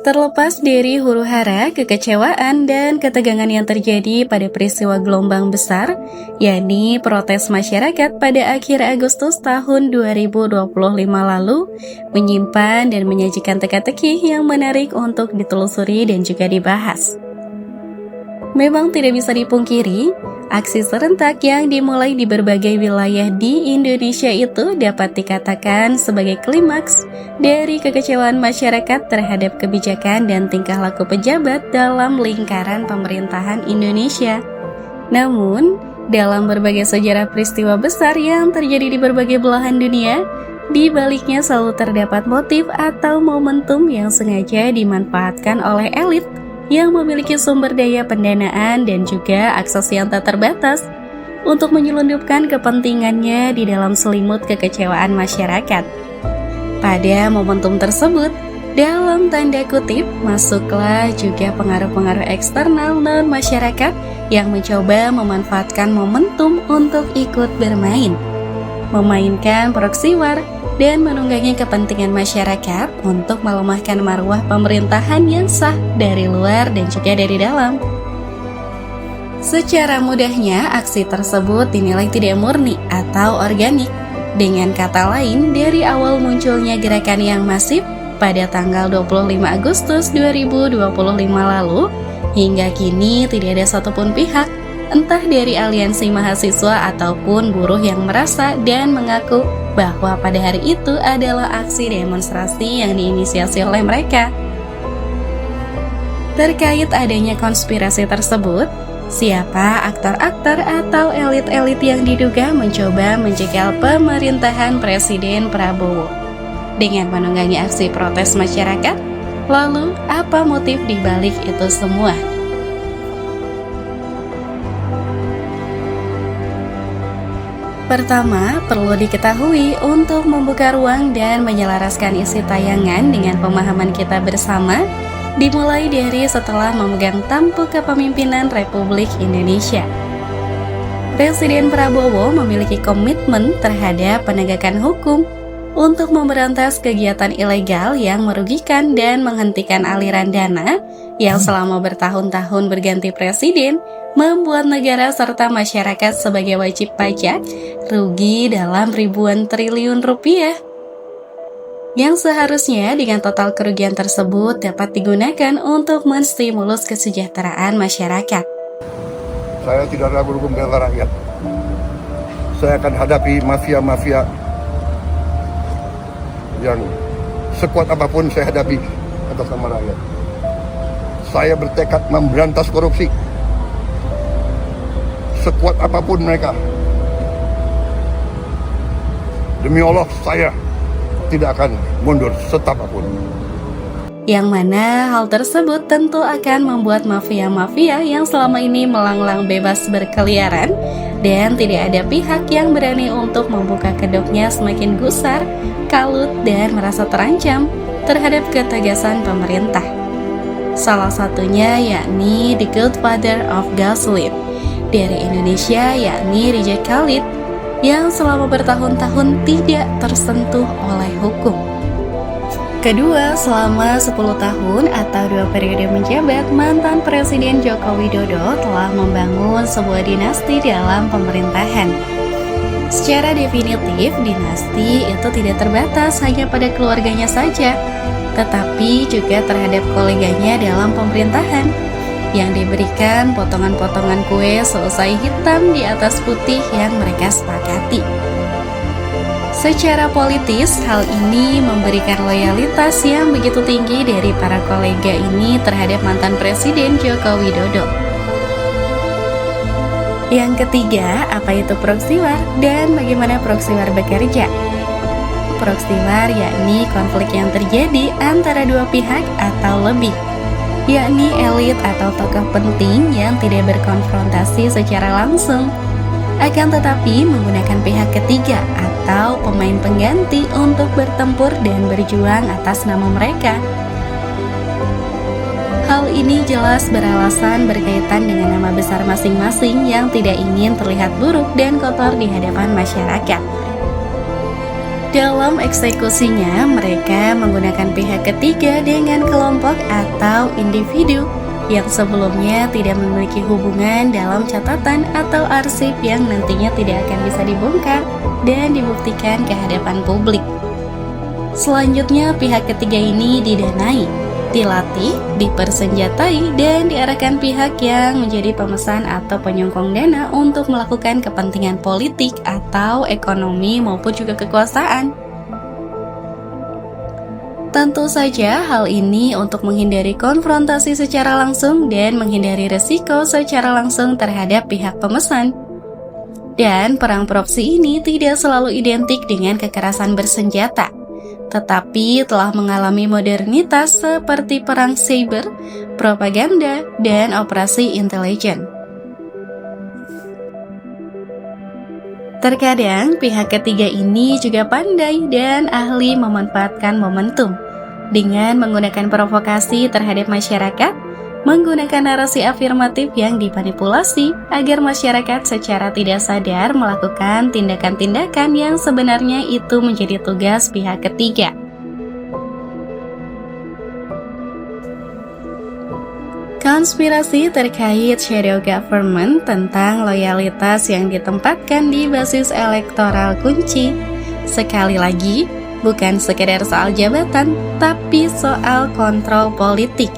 Terlepas dari huru-hara, kekecewaan, dan ketegangan yang terjadi pada peristiwa gelombang besar, yakni protes masyarakat pada akhir Agustus tahun 2025 lalu, menyimpan dan menyajikan teka-teki yang menarik untuk ditelusuri dan juga dibahas. Memang tidak bisa dipungkiri, aksi serentak yang dimulai di berbagai wilayah di Indonesia itu dapat dikatakan sebagai klimaks dari kekecewaan masyarakat terhadap kebijakan dan tingkah laku pejabat dalam lingkaran pemerintahan Indonesia. Namun, dalam berbagai sejarah peristiwa besar yang terjadi di berbagai belahan dunia, di baliknya selalu terdapat motif atau momentum yang sengaja dimanfaatkan oleh elit yang memiliki sumber daya pendanaan dan juga akses yang tak terbatas untuk menyelundupkan kepentingannya di dalam selimut kekecewaan masyarakat. Pada momentum tersebut, dalam tanda kutip, masuklah juga pengaruh-pengaruh eksternal non-masyarakat yang mencoba memanfaatkan momentum untuk ikut bermain, memainkan proxy war, dan menunggangi kepentingan masyarakat untuk melemahkan marwah pemerintahan yang sah dari luar dan juga dari dalam. Secara mudahnya, aksi tersebut dinilai tidak murni atau organik. Dengan kata lain, dari awal munculnya gerakan yang masif pada tanggal 25 Agustus 2025 lalu, hingga kini tidak ada satupun pihak, entah dari aliansi mahasiswa ataupun buruh yang merasa dan mengaku bahwa pada hari itu adalah aksi demonstrasi yang diinisiasi oleh mereka. Terkait adanya konspirasi tersebut, siapa aktor-aktor atau elit-elit yang diduga mencoba menjegal pemerintahan Presiden Prabowo dengan menunggangi aksi protes masyarakat? Lalu, apa motif di balik itu semua? Pertama, perlu diketahui untuk membuka ruang dan menyelaraskan isi tayangan dengan pemahaman kita bersama, dimulai dari setelah memegang tampuk kepemimpinan Republik Indonesia. Presiden Prabowo memiliki komitmen terhadap penegakan hukum untuk memberantas kegiatan ilegal yang merugikan dan menghentikan aliran dana yang selama bertahun-tahun berganti presiden membuat negara serta masyarakat sebagai wajib pajak rugi dalam ribuan triliun rupiah, yang seharusnya dengan total kerugian tersebut dapat digunakan untuk menstimulus kesejahteraan masyarakat. Saya tidak ragu-ragu membela rakyat. Saya akan hadapi mafia-mafia yang sekuat apapun saya hadapi atas nama rakyat. Saya bertekad memberantas korupsi. Sekuat apapun mereka, demi Allah saya tidak akan mundur setapapun. Yang mana hal tersebut tentu akan membuat mafia-mafia yang selama ini melanglang bebas berkeliaran dan tidak ada pihak yang berani untuk membuka kedoknya semakin gusar, kalut, dan merasa terancam terhadap ketegasan pemerintah. Salah satunya yakni The Godfather of Gasoline dari Indonesia, yakni Rijal Khalid, yang selama bertahun-tahun tidak tersentuh oleh hukum. Kedua, selama 10 tahun atau 2 periode menjabat, mantan Presiden Joko Widodo telah membangun sebuah dinasti dalam pemerintahan. Secara definitif, dinasti itu tidak terbatas hanya pada keluarganya saja, tetapi juga terhadap koleganya dalam pemerintahan, yang diberikan potongan-potongan kue seusai hitam di atas putih yang mereka sepakati. Secara politis, hal ini memberikan loyalitas yang begitu tinggi dari para kolega ini terhadap mantan Presiden Joko Widodo. Yang ketiga, apa itu proxy war dan bagaimana proxy war bekerja? Proxy war yakni konflik yang terjadi antara dua pihak atau lebih, yakni elit atau tokoh penting yang tidak berkonfrontasi secara langsung, akan tetapi menggunakan pihak ketiga atau pemain pengganti untuk bertempur dan berjuang atas nama mereka. Hal ini jelas beralasan berkaitan dengan nama besar masing-masing yang tidak ingin terlihat buruk dan kotor di hadapan masyarakat. Dalam eksekusinya, mereka menggunakan pihak ketiga dengan kelompok atau individu yang sebelumnya tidak memiliki hubungan dalam catatan atau arsip yang nantinya tidak akan bisa dibongkar dan dibuktikan ke hadapan publik. Selanjutnya, pihak ketiga ini didanai, dilatih, dipersenjatai, dan diarahkan pihak yang menjadi pemesan atau penyokong dana untuk melakukan kepentingan politik atau ekonomi maupun juga kekuasaan. Tentu saja hal ini untuk menghindari konfrontasi secara langsung dan menghindari resiko secara langsung terhadap pihak pemesan. Dan perang proksi ini tidak selalu identik dengan kekerasan bersenjata, tetapi telah mengalami modernitas seperti perang cyber, propaganda, dan operasi intelijen. Terkadang pihak ketiga ini juga pandai dan ahli memanfaatkan momentum dengan menggunakan provokasi terhadap masyarakat, menggunakan narasi afirmatif yang dimanipulasi agar masyarakat secara tidak sadar melakukan tindakan-tindakan yang sebenarnya itu menjadi tugas pihak ketiga. Konspirasi terkait shadow government tentang loyalitas yang ditempatkan di basis elektoral kunci. Sekali lagi, bukan sekedar soal jabatan, tapi soal kontrol politik.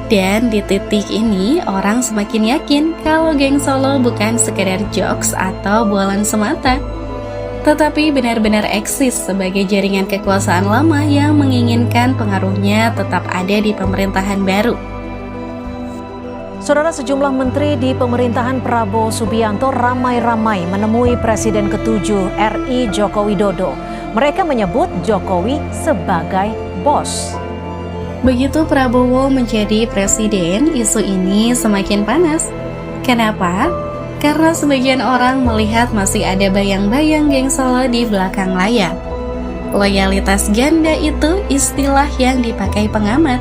Dan di titik ini, orang semakin yakin kalau geng Solo bukan sekedar jokes atau bualan semata, tetapi benar-benar eksis sebagai jaringan kekuasaan lama yang menginginkan pengaruhnya tetap ada di pemerintahan baru. Saudara, sejumlah menteri di pemerintahan Prabowo Subianto ramai-ramai menemui Presiden ke-7 RI Joko Widodo. Mereka menyebut Jokowi sebagai bos. Begitu Prabowo menjadi presiden, isu ini semakin panas. Kenapa? Karena sebagian orang melihat masih ada bayang-bayang geng Solo di belakang layar. Loyalitas ganda itu istilah yang dipakai pengamat.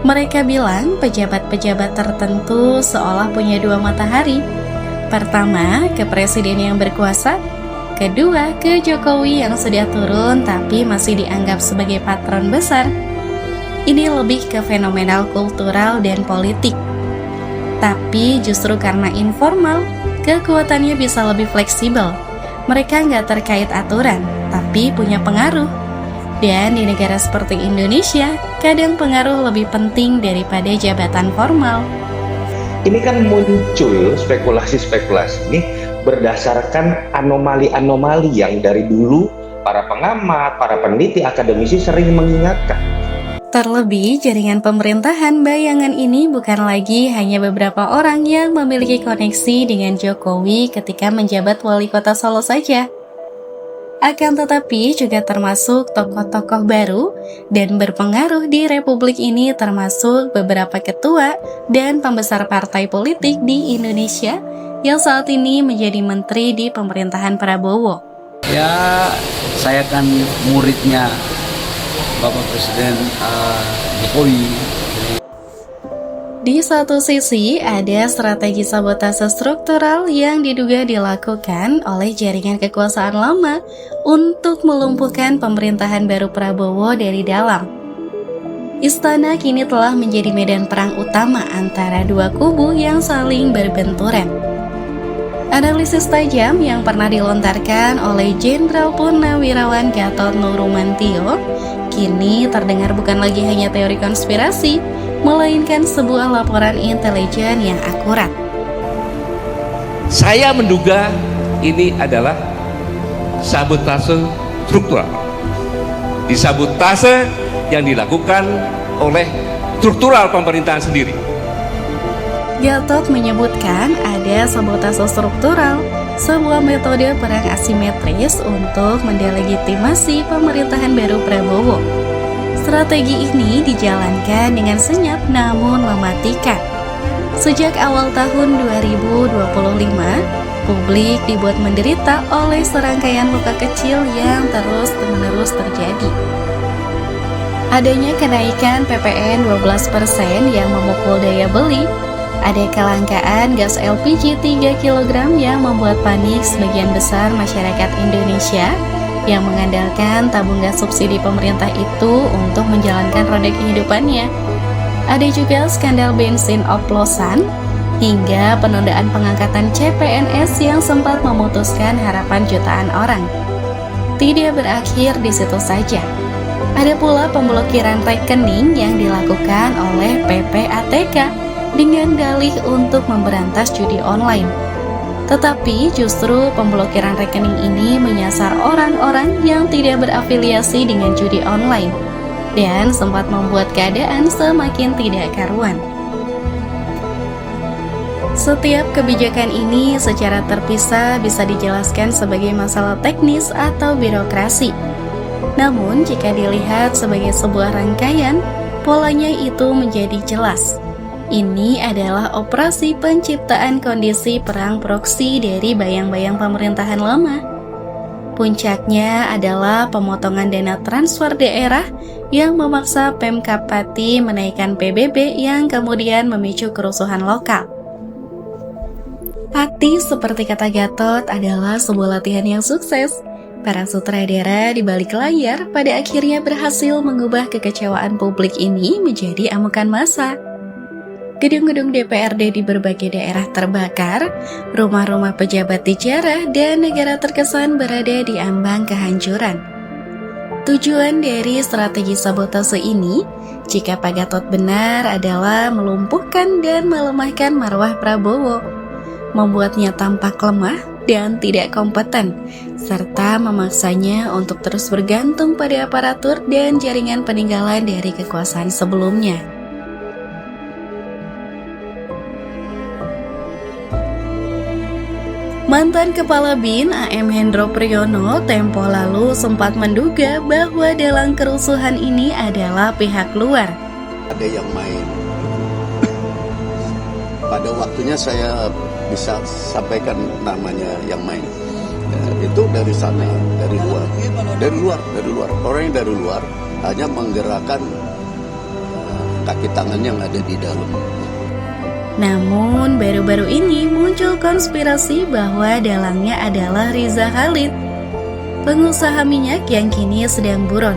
Mereka bilang pejabat-pejabat tertentu seolah punya dua matahari. Pertama, ke presiden yang berkuasa. Kedua, ke Jokowi yang sudah turun tapi masih dianggap sebagai patron besar. Ini lebih ke fenomenal kultural dan politik. Tapi justru karena informal, kekuatannya bisa lebih fleksibel. Mereka nggak terkait aturan, tapi punya pengaruh. Dan di negara seperti Indonesia, kadang pengaruh lebih penting daripada jabatan formal. Ini kan muncul spekulasi-spekulasi ini berdasarkan anomali-anomali yang dari dulu para pengamat, para peneliti, akademisi sering mengingatkan. Terlebih, jaringan pemerintahan bayangan ini bukan lagi hanya beberapa orang yang memiliki koneksi dengan Jokowi ketika menjabat wali kota Solo saja. Akan tetapi juga termasuk tokoh-tokoh baru dan berpengaruh di Republik ini, termasuk beberapa ketua dan pembesar partai politik di Indonesia yang saat ini menjadi menteri di pemerintahan Prabowo. Ya, saya kan muridnya Bapak Presiden Jokowi. Di satu sisi, ada strategi sabotase struktural yang diduga dilakukan oleh jaringan kekuasaan lama untuk melumpuhkan pemerintahan baru Prabowo dari dalam. Istana kini telah menjadi medan perang utama antara dua kubu yang saling berbenturan. Analisis tajam yang pernah dilontarkan oleh Jenderal Purnawirawan Gatot Nurmantio kini terdengar bukan lagi hanya teori konspirasi, melainkan sebuah laporan intelijen yang akurat. Saya menduga ini adalah sabotase struktural. Disabotase yang dilakukan oleh struktural pemerintahan sendiri. Gatot menyebutkan ada sabotase struktural, sebuah metode perang asimetris untuk mendelegitimasi pemerintahan baru Prabowo. Strategi ini dijalankan dengan senyap namun mematikan. Sejak awal tahun 2025, publik dibuat menderita oleh serangkaian luka kecil yang terus-menerus terjadi. Adanya kenaikan PPN 12% yang memukul daya beli, ada kelangkaan gas LPG 3 kg yang membuat panik sebagian besar masyarakat Indonesia, yang mengandalkan tabung gas subsidi pemerintah itu untuk menjalankan roda kehidupannya. Ada juga skandal bensin oplosan, hingga penundaan pengangkatan CPNS yang sempat memutuskan harapan jutaan orang. Tidak berakhir di situ saja. Ada pula pemblokiran rekening yang dilakukan oleh PPATK dengan dalih untuk memberantas judi online. Tetapi justru pemblokiran rekening ini menyasar orang-orang yang tidak berafiliasi dengan judi online dan sempat membuat keadaan semakin tidak karuan. Setiap kebijakan ini secara terpisah bisa dijelaskan sebagai masalah teknis atau birokrasi. Namun jika dilihat sebagai sebuah rangkaian, polanya itu menjadi jelas. Ini adalah operasi penciptaan kondisi perang proksi dari bayang-bayang pemerintahan lama. Puncaknya adalah pemotongan dana transfer daerah yang memaksa Pemkab Pati menaikkan PBB yang kemudian memicu kerusuhan lokal. Pati, seperti kata Gatot, adalah sebuah latihan yang sukses. Para sutradara di balik layar pada akhirnya berhasil mengubah kekecewaan publik ini menjadi amukan massa. Gedung-gedung DPRD di berbagai daerah terbakar, rumah-rumah pejabat dijarah, dan negara terkesan berada di ambang kehancuran. Tujuan dari strategi sabotase ini, jika Pak Gatot benar, adalah melumpuhkan dan melemahkan marwah Prabowo, membuatnya tampak lemah dan tidak kompeten, serta memaksanya untuk terus bergantung pada aparatur dan jaringan peninggalan dari kekuasaan sebelumnya. Mantan Kepala BIN AM Hendro Priyono tempo lalu sempat menduga bahwa dalang kerusuhan ini adalah pihak luar. Ada yang main. Pada waktunya saya bisa sampaikan namanya yang main. Itu dari sana, dari luar. Orang yang dari luar hanya menggerakkan kaki tangan yang ada di dalam. Namun baru-baru ini muncul konspirasi bahwa dalangnya adalah Riza Khalid, pengusaha minyak yang kini sedang buron.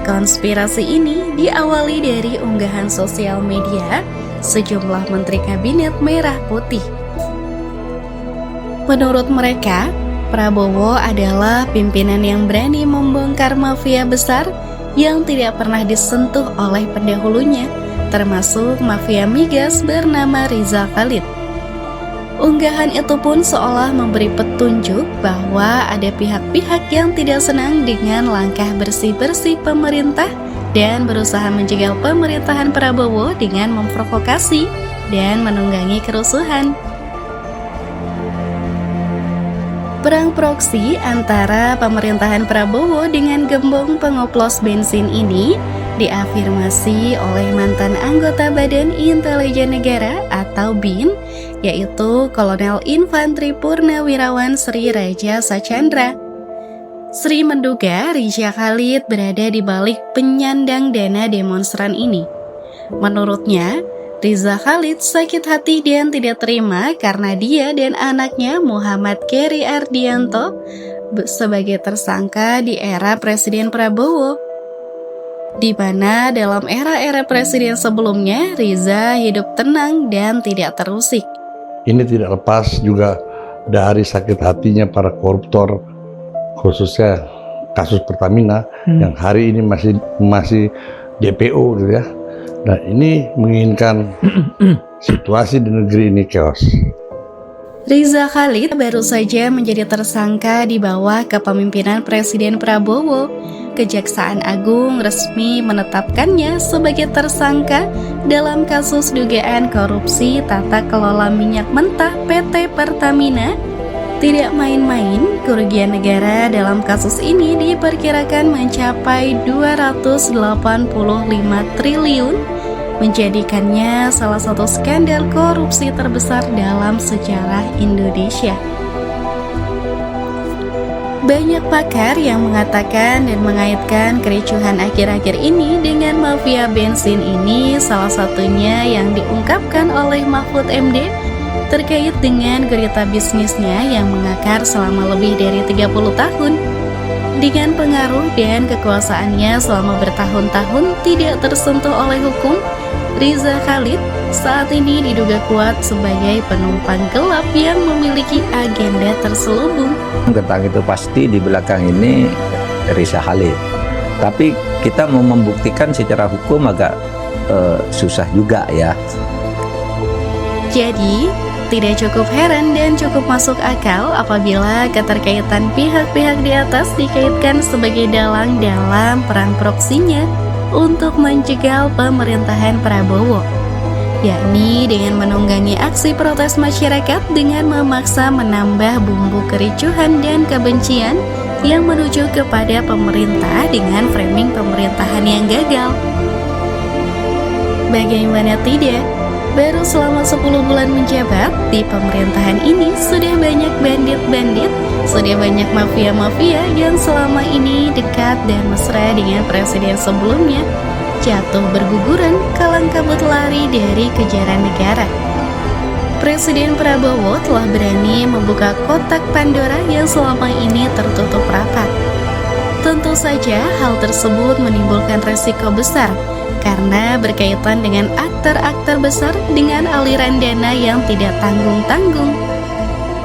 Konspirasi ini diawali dari unggahan sosial media sejumlah menteri kabinet merah putih. Menurut mereka, Prabowo adalah pimpinan yang berani membongkar mafia besar yang tidak pernah disentuh oleh pendahulunya, termasuk mafia migas bernama Riza Khalid. Unggahan itu pun seolah memberi petunjuk bahwa ada pihak-pihak yang tidak senang dengan langkah bersih-bersih pemerintah dan berusaha menjegal pemerintahan Prabowo dengan memprovokasi dan menunggangi kerusuhan. Perang proksi antara pemerintahan Prabowo dengan gembong pengoplos bensin ini diafirmasi oleh mantan anggota Badan Intelijen Negara atau BIN, yaitu Kolonel Infantri Purnawirawan Sri Raja Sachandra. Sri menduga Riza Khalid berada di balik penyandang dana demonstran ini. Menurutnya, Riza Khalid sakit hati dan tidak terima karena dia dan anaknya Muhammad Keri Ardianto sebagai tersangka di era Presiden Prabowo, di mana dalam era-era presiden sebelumnya Riza hidup tenang dan tidak terusik. Ini tidak lepas juga dari sakit hatinya para koruptor, khususnya kasus Pertamina yang hari ini masih DPO gitu ya. Nah, ini menginginkan situasi di negeri ini chaos. Riza Khalid baru saja menjadi tersangka di bawah kepemimpinan Presiden Prabowo. Kejaksaan Agung resmi menetapkannya sebagai tersangka dalam kasus dugaan korupsi tata kelola minyak mentah PT Pertamina. Tidak main-main, kerugian negara dalam kasus ini diperkirakan mencapai 285 triliun, menjadikannya salah satu skandal korupsi terbesar dalam sejarah Indonesia. Banyak pakar yang mengatakan dan mengaitkan kericuhan akhir-akhir ini dengan mafia bensin ini, salah satunya yang diungkapkan oleh Mahfud MD terkait dengan gurita bisnisnya yang mengakar selama lebih dari 30 tahun. dengan pengaruh dan kekuasaannya selama bertahun-tahun tidak tersentuh oleh hukum, Riza Khalid saat ini diduga kuat sebagai penumpang gelap yang memiliki agenda terselubung. Tentang itu pasti di belakang ini Riza Khalid. Tapi kita mau membuktikan secara hukum agak susah juga ya. Jadi, tidak cukup heran dan cukup masuk akal apabila keterkaitan pihak-pihak di atas dikaitkan sebagai dalang dalam perang proksinya untuk menjegal pemerintahan Prabowo, yakni dengan menunggangi aksi protes masyarakat dengan memaksa menambah bumbu kericuhan dan kebencian yang menuju kepada pemerintah dengan framing pemerintahan yang gagal. Bagaimana tidak? Baru selama 10 bulan menjabat, di pemerintahan ini sudah banyak bandit-bandit, sudah banyak mafia-mafia yang selama ini dekat dan mesra dengan presiden sebelumnya, jatuh berguguran kalang kabut lari dari kejaran negara. Presiden Prabowo telah berani membuka kotak Pandora yang selama ini tertutup rapat. Tentu saja hal tersebut menimbulkan resiko besar, karena berkaitan dengan aktor-aktor besar dengan aliran dana yang tidak tanggung-tanggung.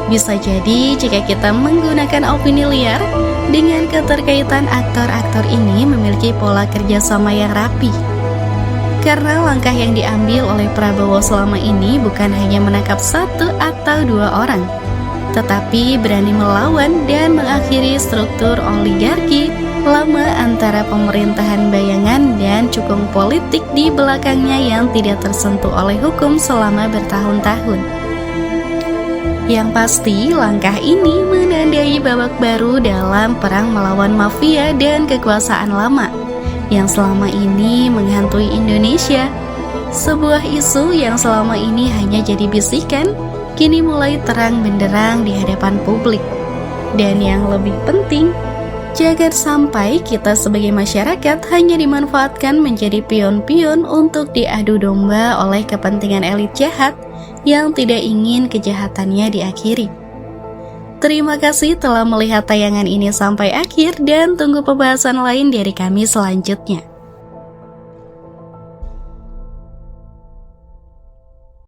Bisa jadi jika kita menggunakan opini liar, dengan keterkaitan aktor-aktor ini memiliki pola kerjasama yang rapi. Karena langkah yang diambil oleh Prabowo selama ini bukan hanya menangkap 1 atau 2 orang, tetapi berani melawan dan mengakhiri struktur oligarki lama antara pemerintahan bayangan dan cukong politik di belakangnya yang tidak tersentuh oleh hukum selama bertahun-tahun. Yang pasti, langkah ini menandai babak baru dalam perang melawan mafia dan kekuasaan lama yang selama ini menghantui Indonesia. Sebuah isu yang selama ini hanya jadi bisikan, kini mulai terang benderang di hadapan publik. Dan yang lebih penting, jangan sampai kita sebagai masyarakat hanya dimanfaatkan menjadi pion-pion untuk diadu domba oleh kepentingan elit jahat yang tidak ingin kejahatannya diakhiri. Terima kasih telah melihat tayangan ini sampai akhir dan tunggu pembahasan lain dari kami selanjutnya.